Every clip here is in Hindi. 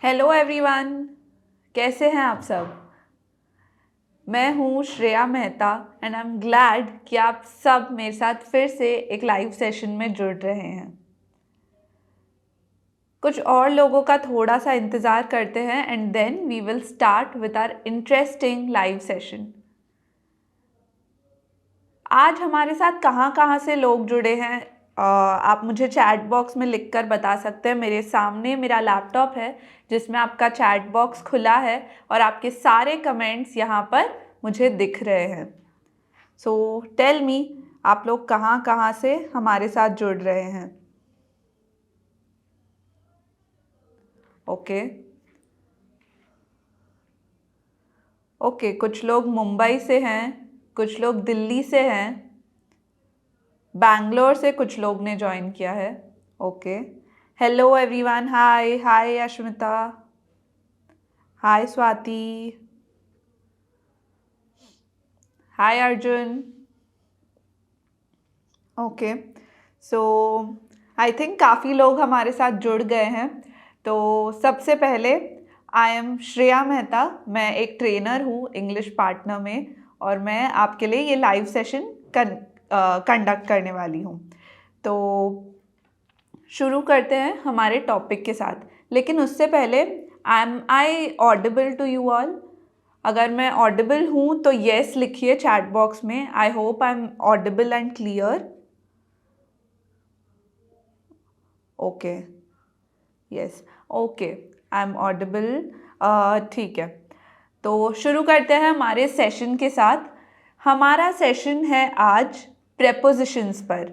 हेलो एवरीवन, कैसे हैं आप सब। मैं हूँ Shreya Mehta and I am glad कि आप सब मेरे साथ फिर से एक लाइव सेशन में जुड़ रहे हैं। कुछ और लोगों का थोड़ा सा इंतज़ार करते हैं and then we will start with our interesting live session. आज हमारे साथ कहाँ कहाँ से लोग जुड़े हैं, आप मुझे चैट बॉक्स में लिखकर बता सकते हैं। मेरे सामने मेरा लैपटॉप है जिसमें आपका चैट बॉक्स खुला है और आपके सारे कमेंट्स यहाँ पर मुझे दिख रहे हैं। सो टेल मी, आप लोग कहाँ कहाँ से हमारे साथ जुड़ रहे हैं। ओके ओके, कुछ लोग मुंबई से हैं, कुछ लोग दिल्ली से हैं, बैंगलोर से कुछ लोग ने ज्वाइन किया है। Okay, hello everyone, hi hi Ashmita, hi Swati, hi Arjun. Okay, so I think काफ़ी लोग हमारे साथ जुड़ गए हैं। तो सबसे पहले आई एम श्रेया मेहता, मैं एक ट्रेनर हूँ इंग्लिश पार्टनर में और मैं आपके लिए ये लाइव सेशन कंडक्ट करने वाली हूँ। तो शुरू करते हैं हमारे टॉपिक के साथ, लेकिन उससे पहले I audible to you all. अगर मैं ऑडिबल हूँ तो येस लिखिए चैट बॉक्स में। I hope I am audible and clear. Okay, yes, okay, I am audible. ठीक है, तो शुरू करते हैं हमारे सेशन के साथ। हमारा सेशन है आज प्रेपोजिशंस पर।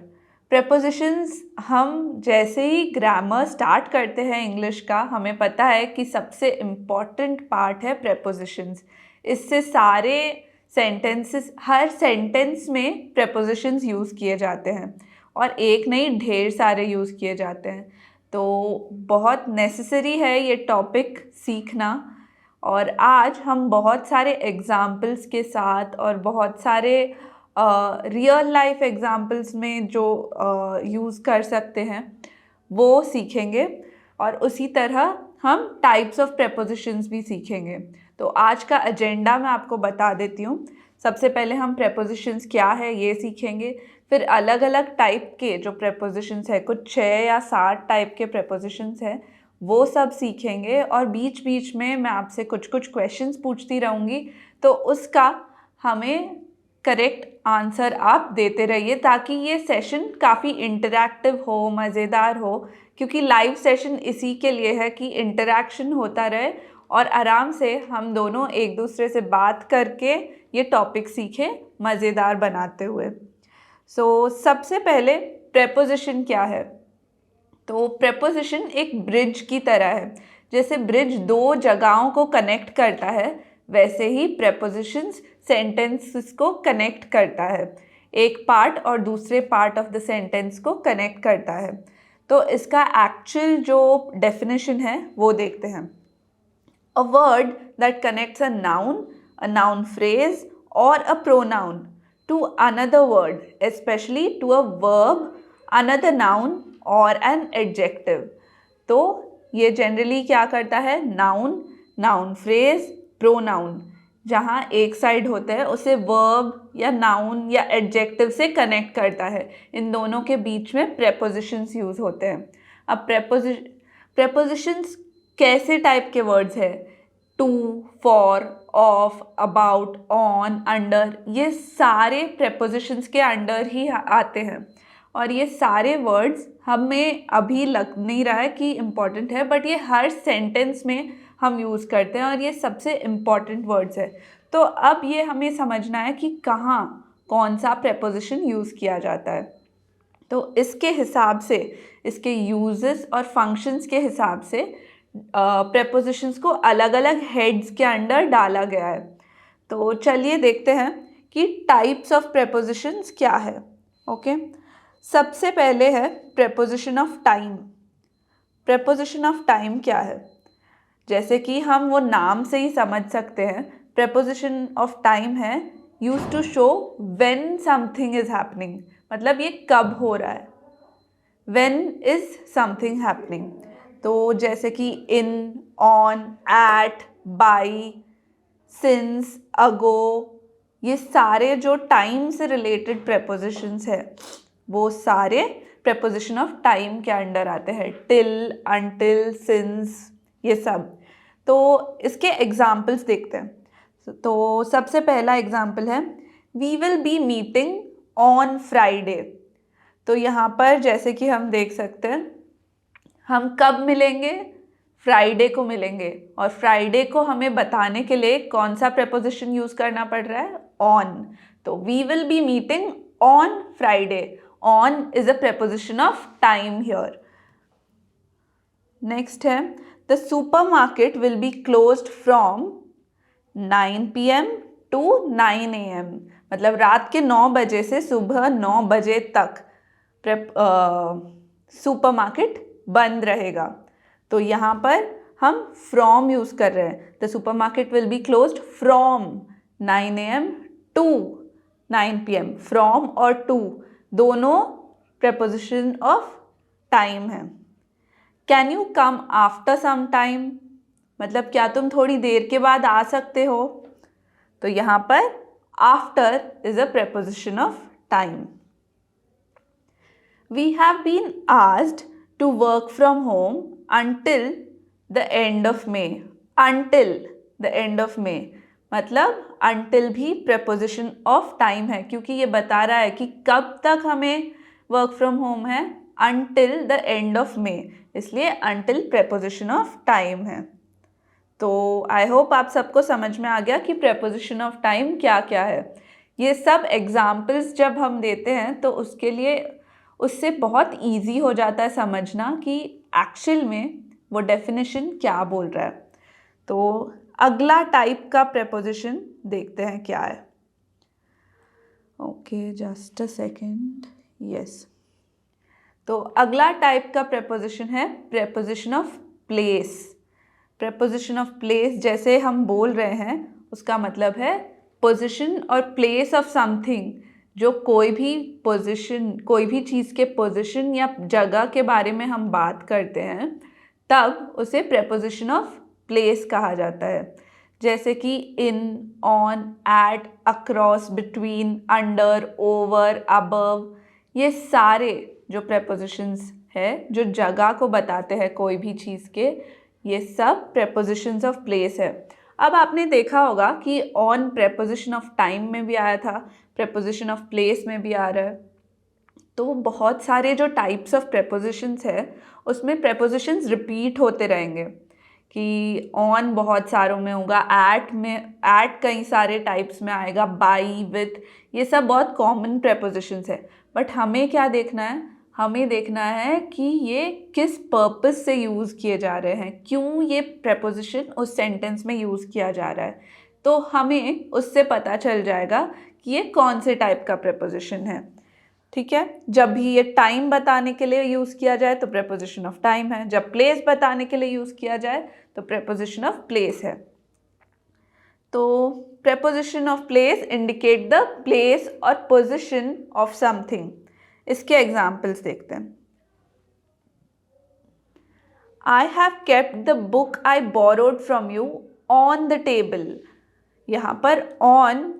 प्रेपोजिशंस, हम जैसे ही ग्रामर स्टार्ट करते हैं इंग्लिश का, हमें पता है कि सबसे इम्पॉर्टेंट पार्ट है प्रेपोजिशंस। इससे सारे सेंटेंसेस, हर सेंटेंस में प्रेपोजिशंस यूज़ किए जाते हैं और एक नहीं ढेर सारे यूज़ किए जाते हैं। तो बहुत नेसेसरी है ये टॉपिक सीखना। और आज हम बहुत सारे एग्जाम्पल्स के साथ और बहुत सारे रियल लाइफ एग्जाम्पल्स में जो यूज़ कर सकते हैं वो सीखेंगे और उसी तरह हम टाइप्स ऑफ प्रेपोजिशंस भी सीखेंगे। तो आज का एजेंडा मैं आपको बता देती हूँ। सबसे पहले हम प्रेपोजिशंस क्या है ये सीखेंगे, फिर अलग अलग टाइप के जो प्रेपोजिशंस है, कुछ 6 या 7 टाइप के प्रेपोजिशंस हैं, वो सब सीखेंगे और बीच बीच में मैं आपसे कुछ कुछ क्वेश्चंस पूछती रहूँगी। तो उसका हमें करेक्ट आंसर आप देते रहिए ताकि ये सेशन काफ़ी इंटरैक्टिव हो, मज़ेदार हो। क्योंकि लाइव सेशन इसी के लिए है कि इंटरैक्शन होता रहे और आराम से हम दोनों एक दूसरे से बात करके ये टॉपिक सीखें मज़ेदार बनाते हुए। सबसे पहले प्रेपोजिशन क्या है। तो प्रेपोजिशन एक ब्रिज की तरह है। जैसे ब्रिज दो जगहों को कनेक्ट करता है, वैसे ही प्रेपोजिशंस सेंटेंसेस को कनेक्ट करता है। एक पार्ट और दूसरे पार्ट ऑफ द सेंटेंस को कनेक्ट करता है। तो इसका एक्चुअल जो डेफिनेशन है वो देखते हैं। A word that connects a noun phrase or a pronoun to another word, especially to a verb, another noun or an adjective. तो ये जनरली क्या करता है, नाउन, नाउन फ्रेज, प्रोनाउन, जहाँ एक साइड होता है उसे वर्ब या नाउन या एडजेक्टिव से कनेक्ट करता है। इन दोनों के बीच में प्रेपोजिशंस यूज़ होते हैं। अब प्रेपोजिशंस कैसे टाइप के वर्ड्स है, to, for, of, about, on, under, ये सारे प्रेपोजिशंस के अंडर ही आते हैं। और ये सारे वर्ड्स हमें अभी लग नहीं रहा है कि इम्पॉर्टेंट है, बट ये हर सेंटेंस में हम यूज़ करते हैं और ये सबसे इम्पॉर्टेंट वर्ड्स है। तो अब ये हमें समझना है कि कहाँ कौन सा प्रेपोजिशन यूज़ किया जाता है। तो इसके हिसाब से, इसके यूजेस और फंक्शंस के हिसाब से प्रेपोजिशंस को अलग अलग हेड्स के अंडर डाला गया है। तो चलिए देखते हैं कि टाइप्स ऑफ प्रेपोजिशंस क्या है। ओके, सबसे पहले है preposition of time. Preposition of time क्या है, जैसे कि हम वो नाम से ही समझ सकते हैं। प्रेपोजिशन ऑफ टाइम है use to show when something is happening, मतलब ये कब हो रहा है। व्हेन इज समथिंग हैपनिंग, तो जैसे कि in, on, eight, by, since, अगो, ये सारे जो टाइम से रिलेटेड प्रेपोजिशंस है वो सारे प्रेपोजिशन ऑफ टाइम के अंडर आते हैं. टिल, अनटिल, सिंस, ये सब. तो इसके एग्जाम्पल्स देखते हैं. तो सबसे पहला एग्जाम्पल है we will be meeting on Friday. तो यहाँ पर जैसे कि हम देख सकते हैं हम कब मिलेंगे, फ्राइडे को मिलेंगे. और फ्राइडे को हमें बताने के लिए कौन सा प्रेपोजिशन यूज करना पड़ रहा है, ऑन. तो we will be meeting on Friday. On is a preposition of time here. Next है the supermarket will be closed from 9 PM to 9 AM. मतलब रात के 9 बजे से सुबह 9 बजे तक सुपरमार्केट बंद रहेगा. तो यहाँ पर हम फ्रॉम यूज कर रहे हैं. The supermarket will be closed from 9 AM to 9 PM. From और टू दोनों प्रेपोजिशन ऑफ टाइम है. Can you come after some time, मतलब क्या तुम थोड़ी देर के बाद आ सकते हो. तो यहाँ पर after is a preposition of time. We have been asked to work from home until the end of May. Until the end of May मतलब until भी preposition of time है क्योंकि ये बता रहा है कि कब तक हमें work from home है, until the end of May, इसलिए until preposition of time है. तो I hope आप सबको समझ में आ गया कि preposition of time क्या क्या है. ये सब examples जब हम देते हैं तो उसके लिए उससे बहुत ईजी हो जाता है समझना कि एक्चुअल में वो डेफिनेशन क्या बोल रहा है. तो अगला टाइप का प्रेपोजिशन देखते हैं क्या है. Okay, just a second. Yes, तो अगला टाइप का प्रेपोजिशन है preposition of place. Preposition of place जैसे हम बोल रहे हैं उसका मतलब है पोजिशन और प्लेस ऑफ समथिंग. जो कोई भी पोजीशन, कोई भी चीज़ के पोजीशन या जगह के बारे में हम बात करते हैं तब उसे प्रेपोजिशन ऑफ प्लेस कहा जाता है. जैसे कि in, on, at, across, between, under, over, above, ये सारे जो प्रेपोजिशंस है जो जगह को बताते हैं कोई भी चीज़ के, ये सब प्रेपोजिशंस ऑफ प्लेस है. अब आपने देखा होगा कि ऑन प्रेपोजिशन ऑफ टाइम में भी आया था, प्रेपोजिशन ऑफ प्लेस में भी आ रहा है. तो बहुत सारे जो टाइप्स ऑफ प्रेपोजिशंस है उसमें प्रेपोजिशंस रिपीट होते रहेंगे कि ऑन बहुत सारों में होगा, एट कई सारे टाइप्स में आएगा, बाई, विथ, ये सब बहुत कॉमन प्रेपोजिशंस है. बट हमें क्या देखना है, हमें देखना है कि ये किस पर्पस से यूज़ किए जा रहे हैं, क्यों ये प्रेपोजिशन उस सेंटेंस में यूज़ किया जा रहा है. तो हमें उससे पता चल जाएगा कि ये कौन से टाइप का प्रेपोजिशन है. ठीक है, जब भी ये टाइम बताने के लिए यूज़ किया जाए तो प्रेपोजिशन ऑफ टाइम है, जब प्लेस बताने के लिए यूज़ किया जाए तो प्रेपोजिशन ऑफ प्लेस है. तो preposition of place indicate the place और पोजिशन ऑफ समथिंग. इसके एग्जाम्पल्स देखते हैं. I have kept the book I borrowed from you on the table. यहाँ पर ऑन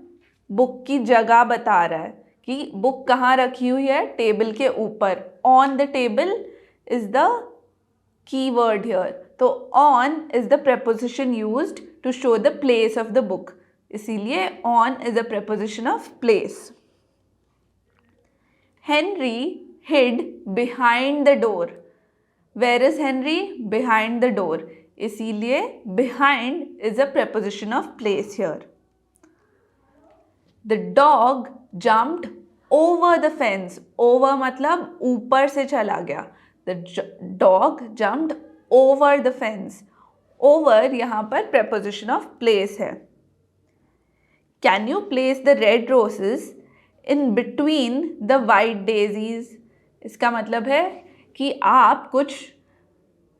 बुक की जगह बता रहा है कि बुक कहाँ रखी हुई है, टेबल के ऊपर. On the table is the key word here. तो on is the preposition used to show the place of the book, इसीलिए on is a preposition of place. Henry hid behind the door. Where is Henry? Behind the door. इसीलिए behind is a preposition of place here. The dog jumped over the fence. Over मतलब ऊपर से चला गया. The dog jumped over the fence. Over यहाँ पर preposition of place है. Can you place the red roses in between the white daisies? इसका मतलब है कि आप कुछ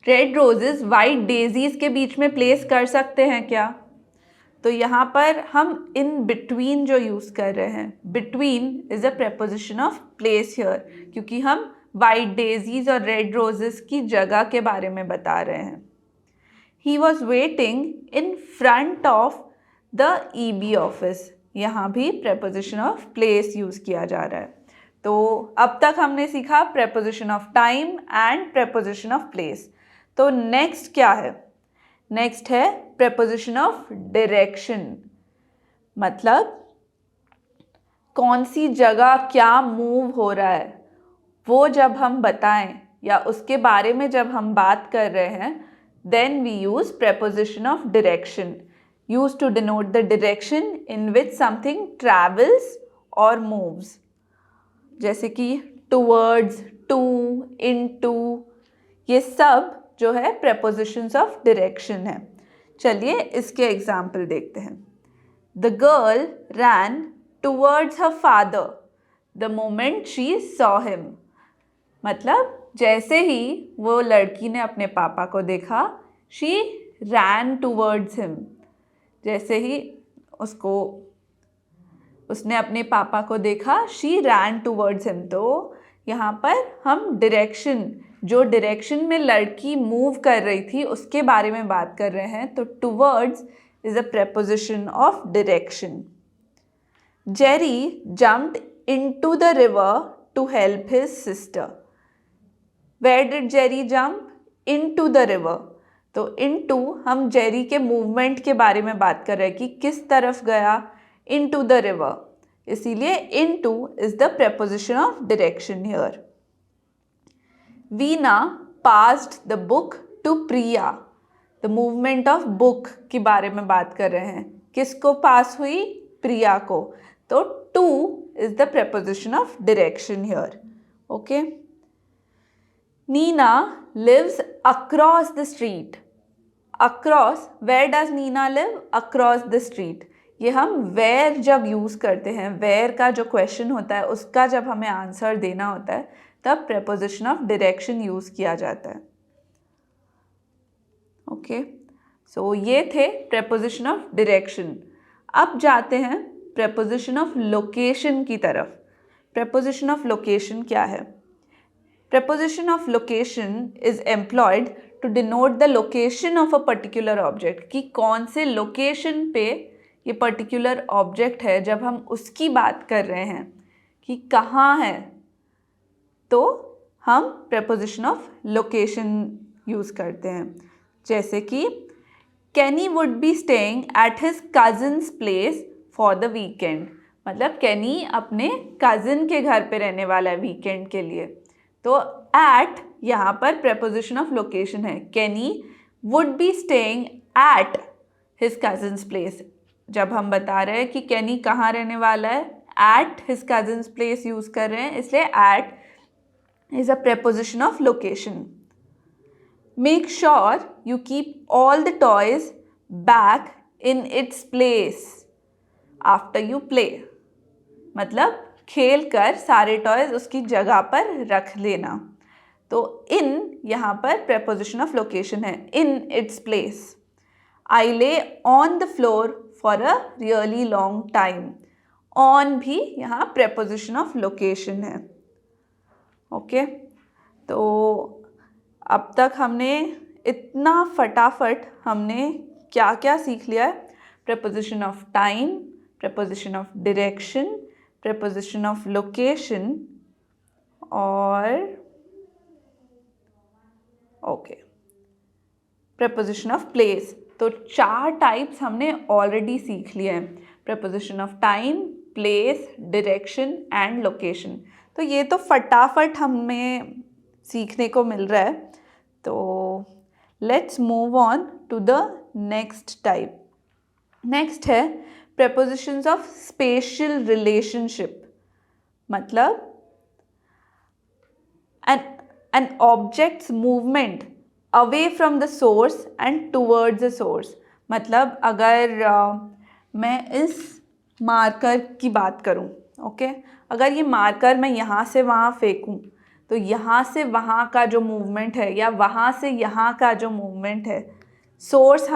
रेड रोजेस वाइट डेजीज के बीच में प्लेस कर सकते हैं क्या. तो यहाँ पर हम इन बिटवीन जो यूज़ कर रहे हैं, between is a preposition of place here, क्योंकि हम वाइट डेजीज और रेड रोजेस की जगह के बारे में बता रहे हैं. He was waiting in front of the EB office. यहाँ भी preposition ऑफ प्लेस यूज़ किया जा रहा है। तो अब तक हमने सीखा preposition of time and preposition of place. तो नेक्स्ट क्या है? नेक्स्ट है preposition ऑफ डायरेक्शन। मतलब कौन सी जगह क्या मूव हो रहा है वो जब हम बताएं या उसके बारे में जब हम बात कर रहे हैं, then we use preposition of direction used to denote the direction in which something travels or moves, जैसे कि towards, to, into, ये सब जो है prepositions of direction है। चलिए इसके एग्जाम्पल देखते हैं। The girl ran towards her father the moment she saw him। मतलब जैसे ही वो लड़की ने अपने पापा को देखा, she ran towards him। जैसे ही उसने अपने पापा को देखा, she ran towards him। तो यहाँ पर हम डायरेक्शन, जो डायरेक्शन में लड़की मूव कर रही थी उसके बारे में बात कर रहे हैं। तो towards is a preposition of direction। Jerry jumped into the river to help his sister। Where did Jerry jump? Into the river। तो into हम जेरी के मूवमेंट के बारे में बात कर रहे हैं कि किस तरफ गया, into the river। इसीलिए into is the preposition of direction here। Veena passed the book to Priya। The movement of book के बारे में बात कर रहे हैं। किसको पास हुई? प्रिया को। तो to is the preposition of direction here। Okay। Neena lives across the street। Across, where does Neena live? Across the street। ये हम where जब यूज़ करते हैं, where का जो क्वेश्चन होता है उसका जब हमें आंसर देना होता है तब preposition of direction यूज़ किया जाता है। ओके, सो ये थे preposition of direction। अब जाते हैं preposition of location की तरफ। preposition of location क्या है? Preposition of location is employed to denote the location of a particular object। कि कौन से location पे ये particular object है, जब हम उसकी बात कर रहे हैं कि कहाँ है तो हम preposition of location यूज़ करते हैं। जैसे कि Kenny would be staying at his cousin's place for the weekend। मतलब केनी अपने cousin के घर पे रहने वाला है weekend के लिए। तो at यहाँ पर preposition of location है। Kenny would be staying at his cousin's place। जब हम बता रहे हैं कि केनी कहाँ रहने वाला है, at his cousin's place use कर रहे हैं, इसलिए at is a preposition of location। Make sure you keep all the toys back in its place after you play। मतलब खेल कर सारे टॉयज उसकी जगह पर रख लेना। तो in यहाँ पर preposition of location है, in its place। I lay on the floor for a really long time। on भी यहाँ preposition of location है। ओके, तो अब तक हमने इतना फटाफट हमने क्या क्या सीख लिया है? preposition of time, preposition of direction, preposition of location और preposition of place। तो 4 टाइप्स हमने ऑलरेडी सीख लिए हैं, preposition of time, place, direction and location। तो ये तो फटाफट हमें सीखने को मिल रहा है। तो let's move on to the next type. Next है prepositions of spatial relationship। मतलब an object's movement away from the source and towards the source। मतलब अगर मैं इस मार्कर की बात करूं, ओके, अगर ये मार्कर मैं यहाँ से वहाँ फेंकूं तो यहाँ से वहाँ का जो मूवमेंट है या वहाँ से यहाँ का जो मूवमेंट है, सोर्स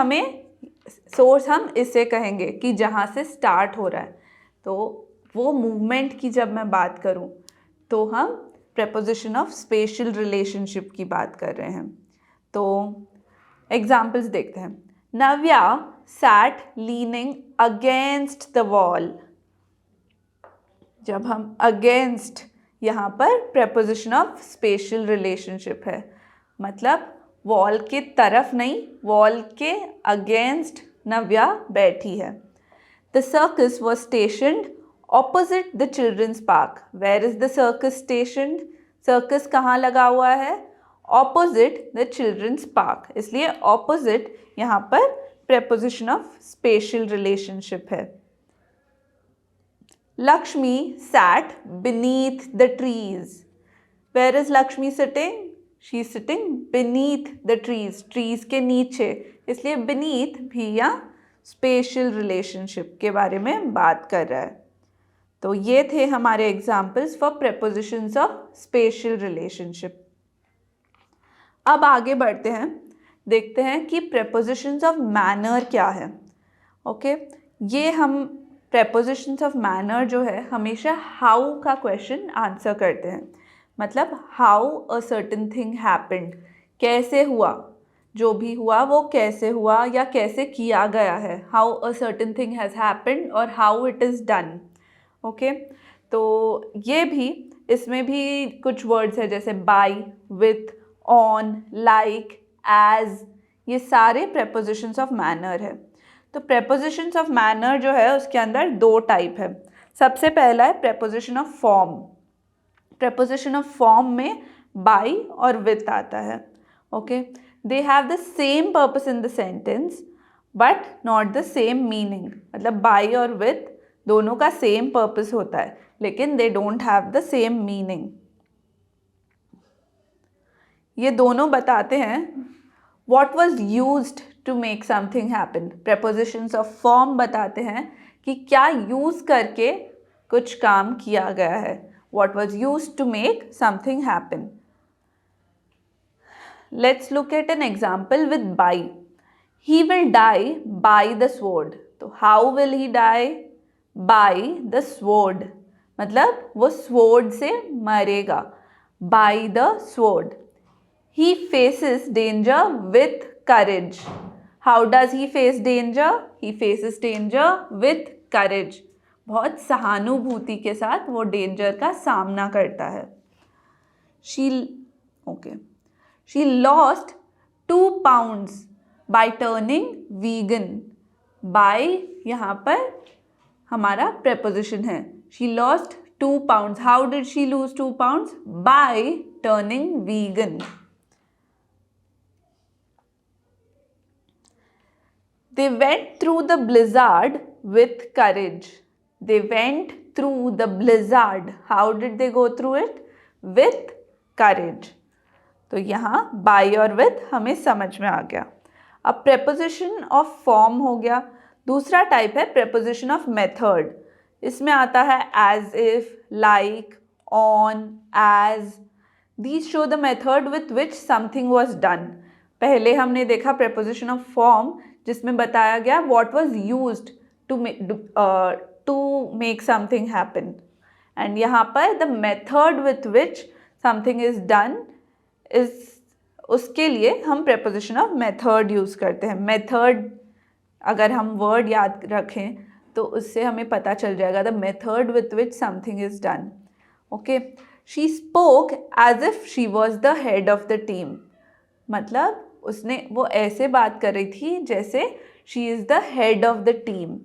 हम इसे कहेंगे कि जहाँ से स्टार्ट हो रहा है। तो वो मूवमेंट की जब मैं बात करूँ तो हम preposition of spatial relationship की बात कर रहे हैं। तो एग्जाम्पल्स देखते हैं। नव्या sat leaning against the wall। जब हम against, यहाँ पर preposition of spatial relationship है, मतलब वॉल के तरफ नहीं, वॉल के against नव्या बैठी है। The circus was stationed opposite the children's park। Where is the circus stationed? circus कहाँ लगा हुआ है? Opposite the children's park, इसलिए opposite यहाँ पर preposition of spatial relationship है। Lakshmi sat beneath the trees। Where is Lakshmi sitting? She is sitting beneath the trees, trees के नीचे, इसलिए beneath भी यहाँ स्पेशल रिलेशनशिप के बारे में बात कर रहा है। तो ये थे हमारे examples for prepositions of special relationship. अब आगे बढ़ते हैं, देखते हैं कि प्रेपोजिशंस ऑफ मैनर क्या है। ओके, ये हम प्रेपोजिशंस ऑफ मैनर जो है हमेशा हाउ का क्वेश्चन आंसर करते हैं, मतलब how a certain thing happened, कैसे हुआ, जो भी हुआ वो कैसे हुआ या कैसे किया गया है, how a certain thing has happened और how it is done. Okay, तो ये भी, इसमें भी कुछ वर्ड्स है जैसे by, with, on, like, as, ये सारे प्रेपोजिशंस ऑफ मैनर है। तो प्रेपोजिशंस ऑफ मैनर जो है उसके अंदर दो टाइप है। सबसे पहला है preposition of form. Preposition of form में बाय और विथ आता है। Okay, they have the same purpose in the sentence but not the same meaning, मतलब by और with दोनों का same purpose होता है लेकिन they don't have the same meaning। ये दोनों बताते हैं what was used to make something happen। prepositions of form बताते हैं कि क्या use करके कुछ काम किया गया है, what was used to make something happen। Let's look at an example with by। He will die by the sword। तो how will he die? By the sword, मतलब वो sword से मरेगा, by the sword। He faces danger with courage। How does he face danger? He faces danger with courage। बहुत सहानुभूति के साथ वो डेंजर का सामना करता है। She lost 2 pounds by turning vegan। by यहाँ पर हमारा preposition है। She lost 2 pounds। How did she lose 2 pounds? By turning vegan। They went through the blizzard with courage। They went through the blizzard। How did they go through it? With courage। तो यहाँ by और with हमें समझ में आ गया। अब प्रेपोजिशन ऑफ फॉर्म हो गया। दूसरा टाइप है प्रेपोजिशन ऑफ मेथड। इसमें आता है as if, like, on, as. These show the method with which something was done. पहले हमने देखा प्रेपोजिशन ऑफ फॉर्म जिसमें बताया गया what was used to make something happen, and यहाँ पर the method with which something is done is, उसके लिए हम प्रेपोजिशन ऑफ मेथड यूज़ करते हैं। मेथड अगर हम वर्ड याद रखें तो उससे हमें पता चल जाएगा the method with which something is done. Okay, she spoke as if she was the head of the team, मतलब उसने वो ऐसे बात कर रही थी जैसे she is the head of the team.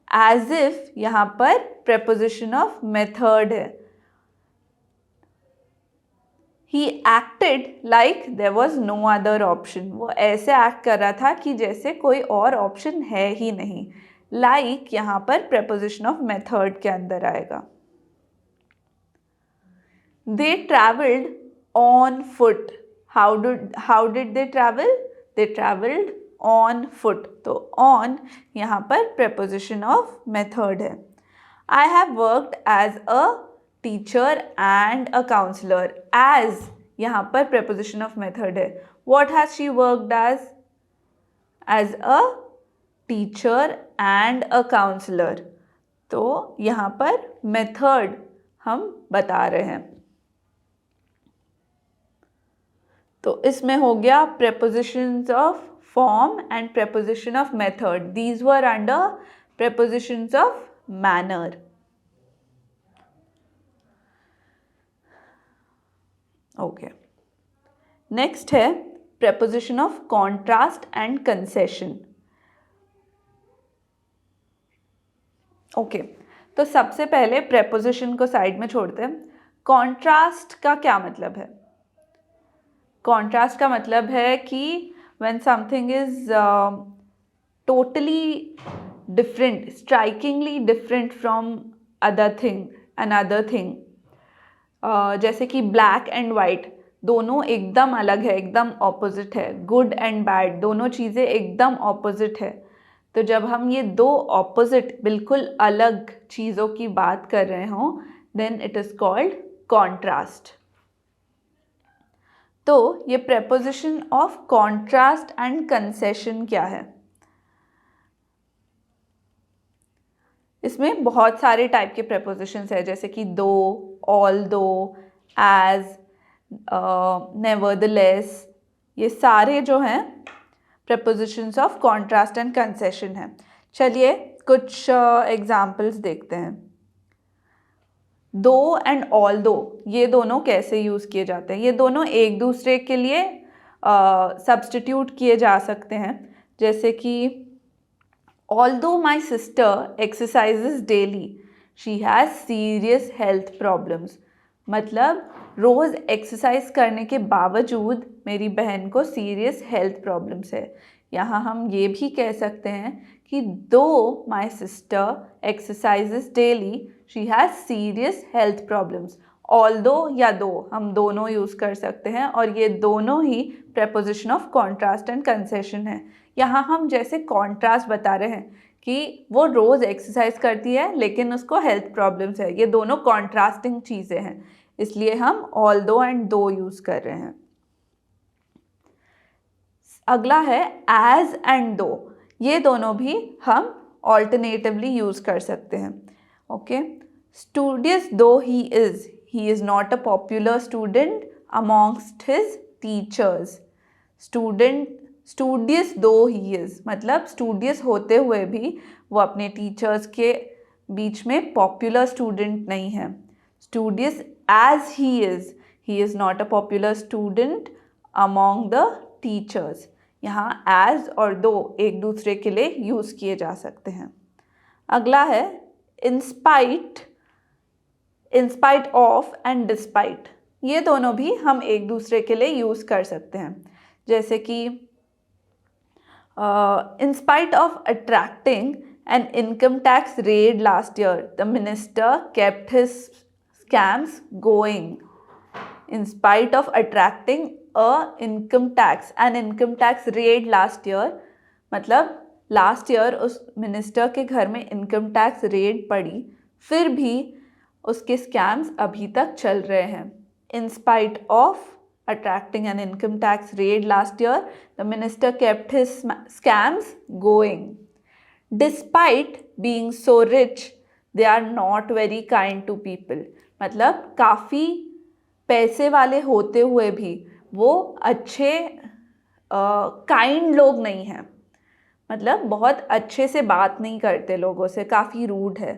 As if यहाँ पर प्रेपोजिशन ऑफ मेथड है। He acted like there was no other option। वो ऐसे एक्ट कर रहा था कि जैसे कोई और ऑप्शन है ही नहीं। Like यहाँ पर preposition of method के अंदर आएगा। They travelled on foot। How did they travel? They travelled on foot। तो on यहाँ पर preposition of method है। I have worked as a teacher and a counselor। as यहाँ पर preposition of method है। what has she worked as a teacher and a counselor। तो यहाँ पर method हम बता रहे हैं। तो इसमें हो गया prepositions of form and preposition of method. These were under prepositions of manner. Okay. Next है preposition of contrast and concession. Okay. तो सबसे पहले preposition को साइड में छोड़ते हैं. Contrast का क्या मतलब है? Contrast का मतलब है कि when something is totally different, strikingly different from another thing. जैसे कि black and white दोनों एकदम अलग है, एकदम ऑपोजिट है. गुड एंड बैड दोनों चीज़ें एकदम ऑपोजिट है. तो जब हम ये दो ऑपोजिट बिल्कुल अलग चीज़ों की बात कर रहे हों, then it is called contrast. तो ये preposition of contrast and concession क्या है? इसमें बहुत सारे टाइप के प्रेपोजिशंस है, जैसे कि दो, ऑल दो, एज, नेवरदलेस. ये सारे जो हैं prepositions of contrast and concession हैं. चलिए कुछ एग्जाम्पल्स देखते हैं. दो एंड ऑल दो ये दोनों कैसे यूज़ किए जाते हैं? ये दोनों एक दूसरे के लिए सब्स्टिट्यूट किए जा सकते हैं. जैसे कि although my sister exercises daily, she has serious health problems. मतलब रोज़ एक्सरसाइज करने के बावजूद मेरी बहन को सीरियस हेल्थ प्रॉब्लम्स है. यहाँ हम ये भी कह सकते हैं कि दो my sister exercises daily she has serious health problems. Although या दो हम दोनों यूज़ कर सकते हैं और ये दोनों ही preposition of contrast and concession है. यहाँ हम जैसे कॉन्ट्रास्ट बता रहे हैं कि वो रोज़ एक्सरसाइज करती है लेकिन उसको हेल्थ प्रॉब्लम्स है. ये दोनों कॉन्ट्रास्टिंग चीज़ें हैं, इसलिए हम ऑल्दो एंड दो यूज़ कर रहे हैं. अगला है एज एंड दो. ये दोनों भी हम ऑल्टरनेटिवली यूज़ कर सकते हैं. Okay. Studious though he is not a popular student amongst his teachers. Studious though he is मतलब स्टूडियस होते हुए भी वो अपने टीचर्स के बीच में पॉपुलर स्टूडेंट नहीं है. Studious as he is not a popular student among the teachers. यहाँ एज और दो एक दूसरे के लिए यूज़ किए जा सकते हैं. अगला है इंस्पाइट ऑफ एंड डिस्पाइट. ये दोनों भी हम एक दूसरे के लिए यूज़ कर सकते हैं. जैसे कि in spite of attracting an income tax raid last year, the minister kept his scams going. In spite of attracting an income tax raid last year, मतलब लास्ट ईयर उस मिनिस्टर के घर में इनकम टैक्स रेड पड़ी, फिर भी उसके स्कैम्स अभी तक चल रहे हैं. In spite of attracting an income tax raid last year, the minister kept his scams going. Despite being so rich, they are not very kind to people. मतलब काफ़ी पैसे वाले होते हुए भी वो अच्छे काइंड लोग नहीं हैं. मतलब बहुत अच्छे से बात नहीं करते लोगों से, काफ़ी रूड है.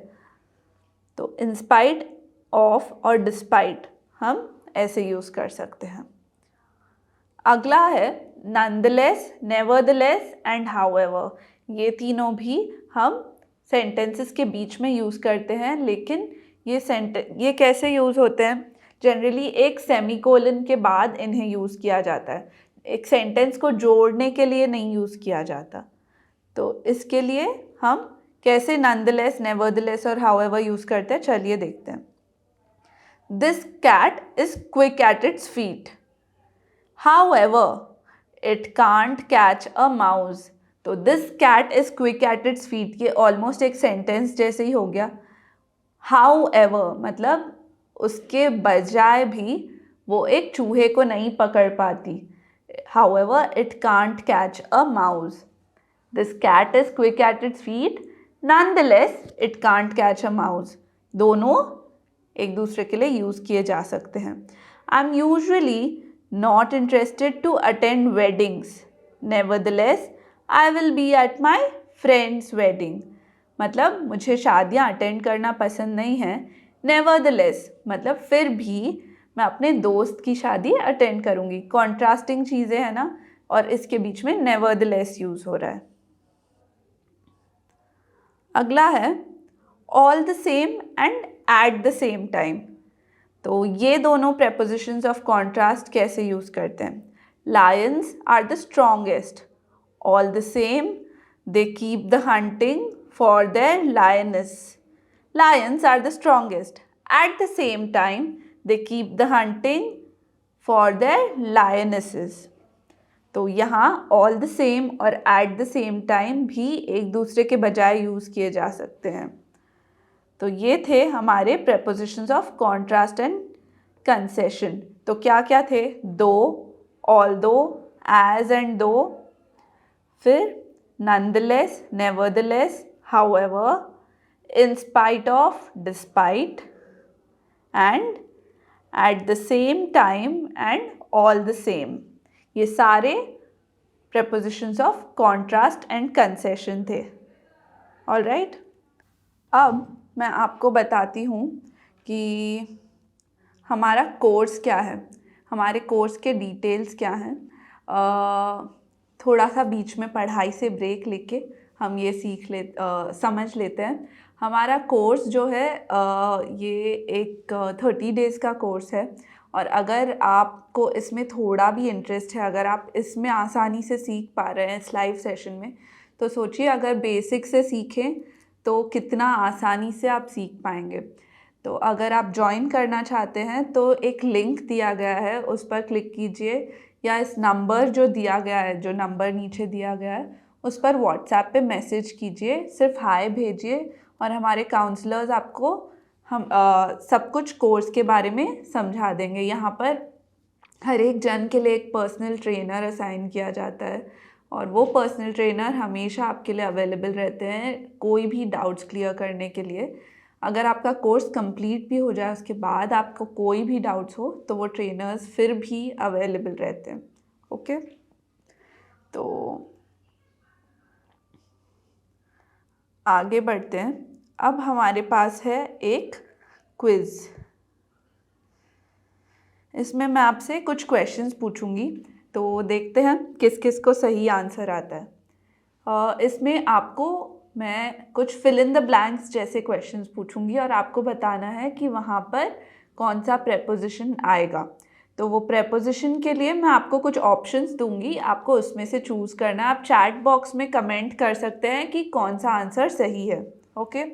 तो इंस्पाइट ऑफ और डिस्पाइट हम ऐसे यूज़ कर सकते हैं. अगला है नॉनदलेस, नेवरदलेस एंड हाउएवर. ये तीनों भी हम सेंटेंसेस के बीच में यूज़ करते हैं, लेकिन ये कैसे यूज़ होते हैं? जनरली एक सेमीकोलन के बाद इन्हें यूज़ किया जाता है. एक सेंटेंस को जोड़ने के लिए नहीं यूज़ किया जाता. तो इसके लिए हम कैसे नॉनदलेस, नेवरदलेस और हाउएवर यूज़ करते हैं, चलिए देखते हैं. This cat is quick at its feet. However, it can't catch a mouse. तो this cat is quick at its feet, ये ऑलमोस्ट एक सेंटेंस जैसे ही हो गया. However मतलब उसके बजाय भी वो एक चूहे को नहीं पकड़ पाती. However, it can't catch a mouse. This cat is quick at its feet. Nonetheless, it can't catch a mouse. दोनों एक दूसरे के लिए यूज़ किए जा सकते हैं. I'm usually not interested to attend weddings. Nevertheless I will be at my friend's wedding, मतलब मुझे शादियाँ अटेंड करना पसंद नहीं है। नेवरदलेस मतलब फिर भी मैं अपने दोस्त की शादी अटेंड करूँगी। कॉन्ट्रास्टिंग चीज़ें हैं ना, और इसके बीच में नेवरदलेस यूज़ हो रहा है। अगला है all the same and at the same time. तो ये दोनों prepositions ऑफ कॉन्ट्रास्ट कैसे यूज़ करते हैं? Lions are the strongest. All the same, they keep the hunting for their lioness. Lions are the strongest. At the same time, they keep the hunting for their lionesses. तो यहाँ all the same और at the same time भी एक दूसरे के बजाय यूज़ किए जा सकते हैं। तो ये थे हमारे prepositions of contrast and concession। तो क्या क्या थे? though, although, as and though, फिर nonetheless, nevertheless, however, in spite of, despite, and at the same time and all the same। ये सारे prepositions of contrast and concession थे। All right? अब मैं आपको बताती हूँ कि हमारा कोर्स क्या है, हमारे कोर्स के डिटेल्स क्या हैं। थोड़ा सा बीच में पढ़ाई से ब्रेक लेके हम ये समझ लेते हैं। हमारा कोर्स जो है ये एक 30 डेज़ का कोर्स है, और अगर आपको इसमें थोड़ा भी इंटरेस्ट है, अगर आप इसमें आसानी से सीख पा रहे हैं इस लाइव सेशन में, तो सोचिए अगर बेसिक से सीखें तो कितना आसानी से आप सीख पाएंगे। तो अगर आप ज्वाइन करना चाहते हैं तो एक लिंक दिया गया है, उस पर क्लिक कीजिए, या इस नंबर जो दिया गया है, जो नंबर नीचे दिया गया है, उस पर व्हाट्सएप पे मैसेज कीजिए, सिर्फ हाय भेजिए, और हमारे काउंसलर्स आपको सब कुछ कोर्स के बारे में समझा देंगे। यहाँ पर हर एक जन के लिए एक पर्सनल ट्रेनर असाइन किया जाता है, और वो पर्सनल ट्रेनर हमेशा आपके लिए अवेलेबल रहते हैं कोई भी डाउट्स क्लियर करने के लिए। अगर आपका कोर्स कंप्लीट भी हो जाए, उसके बाद आपको कोई भी डाउट्स हो, तो वो ट्रेनर्स फिर भी अवेलेबल रहते हैं। ओके, तो आगे बढ़ते हैं। अब हमारे पास है एक क्विज़। इसमें मैं आपसे कुछ क्वेश्चंस पूछूंगी, तो देखते हैं किस किस को सही आंसर आता है। इसमें आपको मैं कुछ फिल इन द ब्लैंक्स जैसे क्वेश्चंस पूछूंगी, और आपको बताना है कि वहाँ पर कौन सा प्रेपोजिशन आएगा। तो वो प्रेपोजिशन के लिए मैं आपको कुछ ऑप्शंस दूंगी, आपको उसमें से चूज़ करना है। आप चैट बॉक्स में कमेंट कर सकते हैं कि कौन सा आंसर सही है। Okay,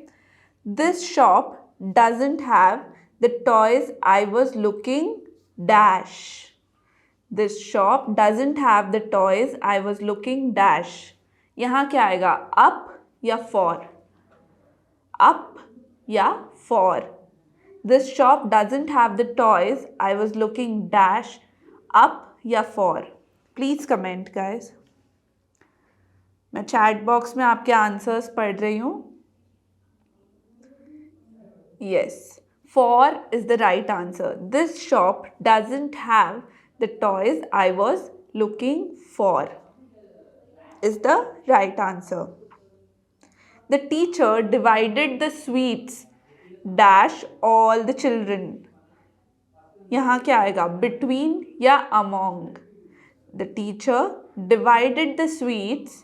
this shop doesn't have the toys I was looking dash. This shop doesn't have the toys I was looking dash. यहाँ क्या आएगा? अप या फॉर? अप या for? This shop doesn't have the toys I was looking dash, up या फॉर? Please comment guys. मैं चैट बॉक्स में आपके आंसर्स पढ़ रही हूँ। Yes, for is the right answer. This shop doesn't have the toys I was looking for is the right answer. The teacher divided the sweets dash all the children. यहाँ क्या आएगा? Between या among? The teacher divided the sweets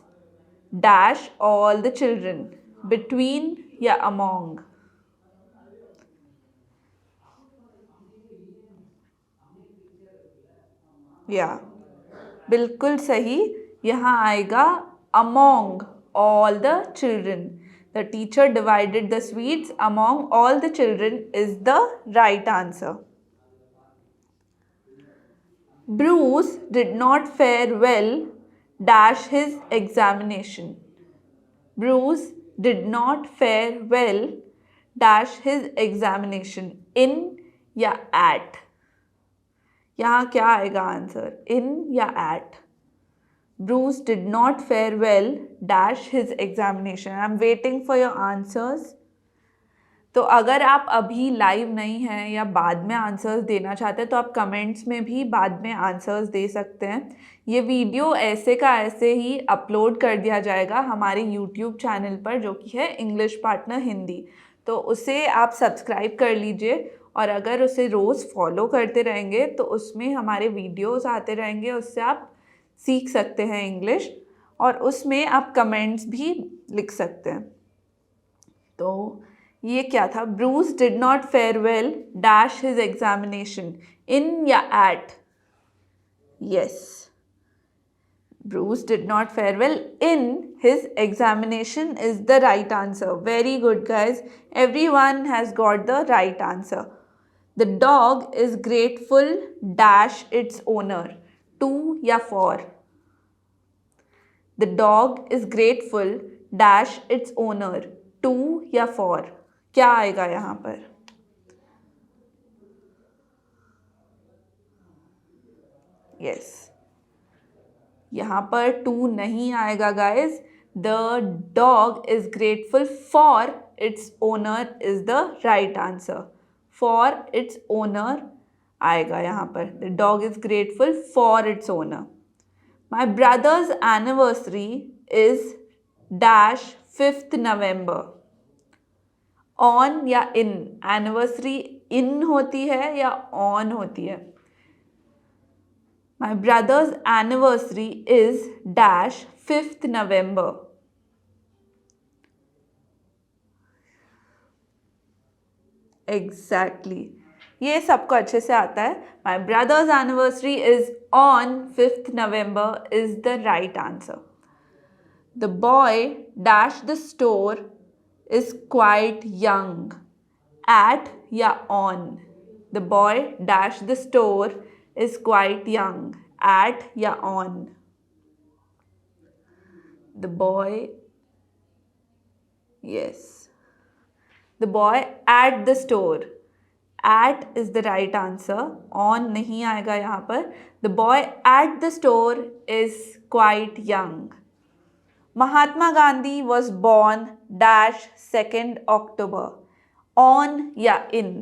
dash all the children. Between या among? या बिल्कुल सही, यहाँ आएगा among all the children. The teacher divided the sweets among all the children is the right answer. Bruce did not fare well dash his examination. Bruce did not fare well dash his examination. In या at? यहाँ क्या आएगा आंसर? In या at? Bruce did not fare well dash his examination. I'm waiting for your answers. तो अगर आप अभी लाइव नहीं हैं या बाद में आंसर्स देना चाहते हैं तो आप कमेंट्स में भी बाद में आंसर्स दे सकते हैं। ये वीडियो ऐसे का ऐसे ही अपलोड कर दिया जाएगा हमारे यूट्यूब चैनल पर, जो कि है इंग्लिश पार्टनर हिंदी। तो उसे आप सब्सक्राइब कर लीजिए और अगर उसे रोज़ फॉलो करते रहेंगे तो उसमें हमारे वीडियोस आते रहेंगे, उससे आप सीख सकते हैं इंग्लिश और उसमें आप कमेंट्स भी लिख सकते हैं। तो ये क्या था? Bruce did not fare well dash his examination, in या at? Yes, Bruce did not fare well in his examination is the right answer. Very good, guys. Everyone has got the right answer. The dog is grateful dash its owner, to या for? The dog is grateful dash its owner, to या for? क्या आएगा यहाँ पर? Yes. यहाँ पर टू नहीं आएगा guys. The dog is grateful for its owner is the right answer. For its owner आएगा यहाँ पर। The dog is grateful for its owner. My brothers anniversary is dash 5th November। On या इन? एनिवर्सरी इन होती है या ऑन होती है? My brother's anniversary is dash 5th November. Exactly. ये सबको अच्छे से आता है। My brother's anniversary is on 5th November is the right answer. The boy dash the store is quite young. At या on? The boy dash the store is quite young. At या on? The boy, yes, the boy at the store. At is the right answer. On नहीं आएगा यहाँ पर। The boy at the store is quite young. Mahatma Gandhi was born dash 2nd October. On या in?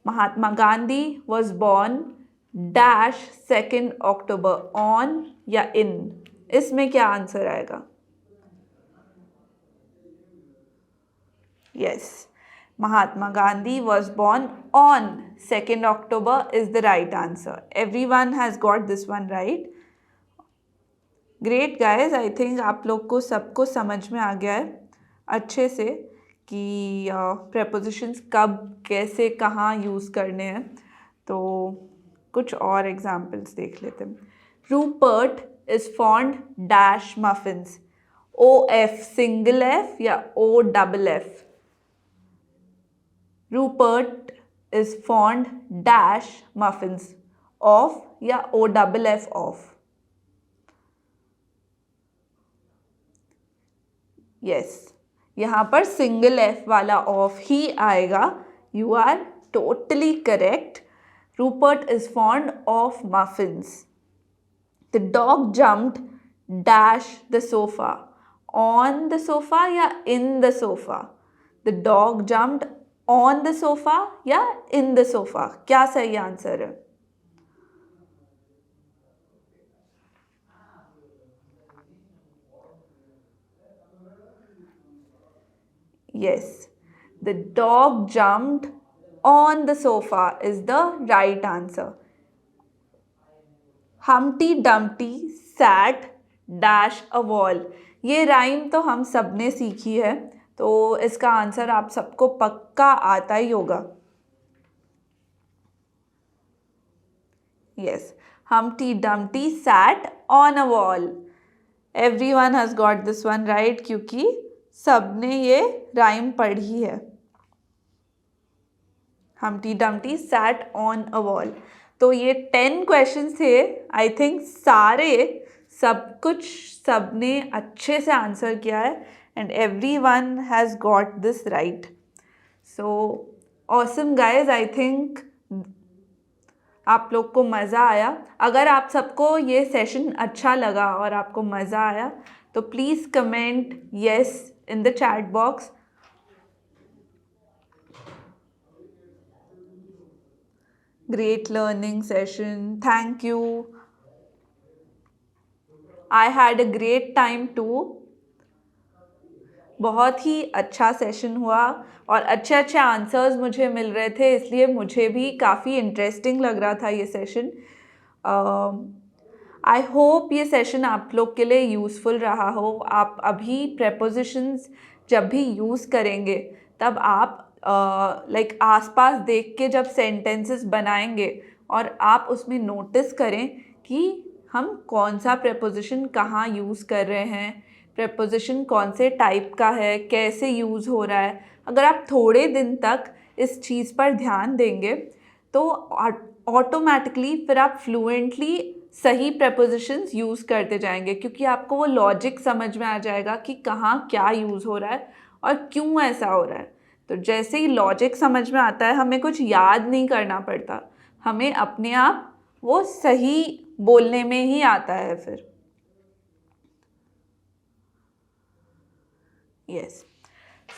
Mahatma Gandhi was born dash 2nd October. On या in? इसमें क्या आंसर आएगा? Yes, Mahatma Gandhi was born on 2nd October is the right answer. Everyone has got this one right. Great guys, I think आप लोग को सबको समझ में आ गया है अच्छे से कि prepositions कब कैसे कहाँ यूज़ करने हैं। तो कुछ और एग्जाम्पल्स देख लेते हैं। Rupert is fond dash muffins. OF single F या OFF? Rupert is fond dash muffins. Of या OFF ऑफ? यस, यहाँ पर सिंगल F वाला ऑफ ही आएगा। You are totally correct. Rupert is fond of muffins. The dog jumped dash the sofa. On the sofa या in the sofa? The dog jumped on the sofa या in the sofa? क्या सही आंसर है? Yes, the dog jumped on the sofa is the right answer. Humpty Dumpty sat dash a wall. ये राइम तो हम सब ने सीखी है, तो इसका आंसर आप सबको पक्का आता ही होगा। Yes, Humpty Dumpty sat on a wall. Everyone has got this one right क्योंकि सबने ये राइम पढ़ी है। Humpty Dumpty sat on a wall. तो ये 10 क्वेश्चन थे। आई थिंक सब कुछ सबने अच्छे से आंसर किया है and everyone has got this right. So awesome guys, I think आप लोग को मज़ा आया। अगर आप सबको ये सेशन अच्छा लगा और आपको मज़ा आया तो please comment yes in the chat box. Great learning session. Thank you. I had a great time too. बहुत ही अच्छा सेशन हुआ और अच्छे अच्छे आंसर्स मुझे मिल रहे थे, इसलिए मुझे भी काफ़ी इंटरेस्टिंग लग रहा था ये सेशन. आई होप ये सेशन आप लोग के लिए यूज़फुल रहा हो. आप अभी प्रेपोजिशंस जब भी यूज़ करेंगे तब आप लाइक आसपास देख के जब सेंटेंसेस बनाएंगे और आप उसमें नोटिस करें कि हम कौन सा प्रेपोजिशन कहाँ यूज़ कर रहे हैं, प्रेपोजिशन कौन से टाइप का है, कैसे यूज़ हो रहा है. अगर आप थोड़े दिन तक इस चीज़ पर ध्यान देंगे तो ऑटोमेटिकली फिर आप फ्लुएंटली सही प्रेपोजिशंस यूज़ करते जाएंगे, क्योंकि आपको वो लॉजिक समझ में आ जाएगा कि कहाँ क्या यूज़ हो रहा है और क्यों ऐसा हो रहा है. तो जैसे ही लॉजिक समझ में आता है, हमें कुछ याद नहीं करना पड़ता, हमें अपने आप वो सही बोलने में ही आता है फिर. Yes.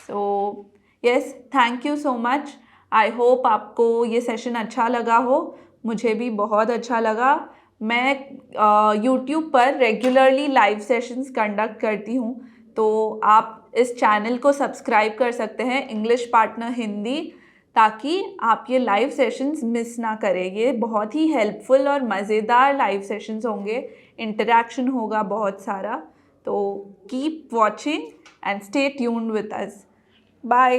So yes, thank you so much. I hope आपको ये सेशन अच्छा लगा हो. मुझे भी बहुत अच्छा लगा. मैं यूट्यूब पर रेगुलरली लाइव सेशंस कंडक्ट करती हूँ, तो आप इस चैनल को सब्सक्राइब कर सकते हैं, इंग्लिश पार्टनर हिंदी, ताकि आप ये लाइव सेशंस मिस ना करें. ये बहुत ही हेल्पफुल और मज़ेदार लाइव सेशंस होंगे, इंटरेक्शन होगा बहुत सारा. तो keep watching and stay tuned with us. Bye.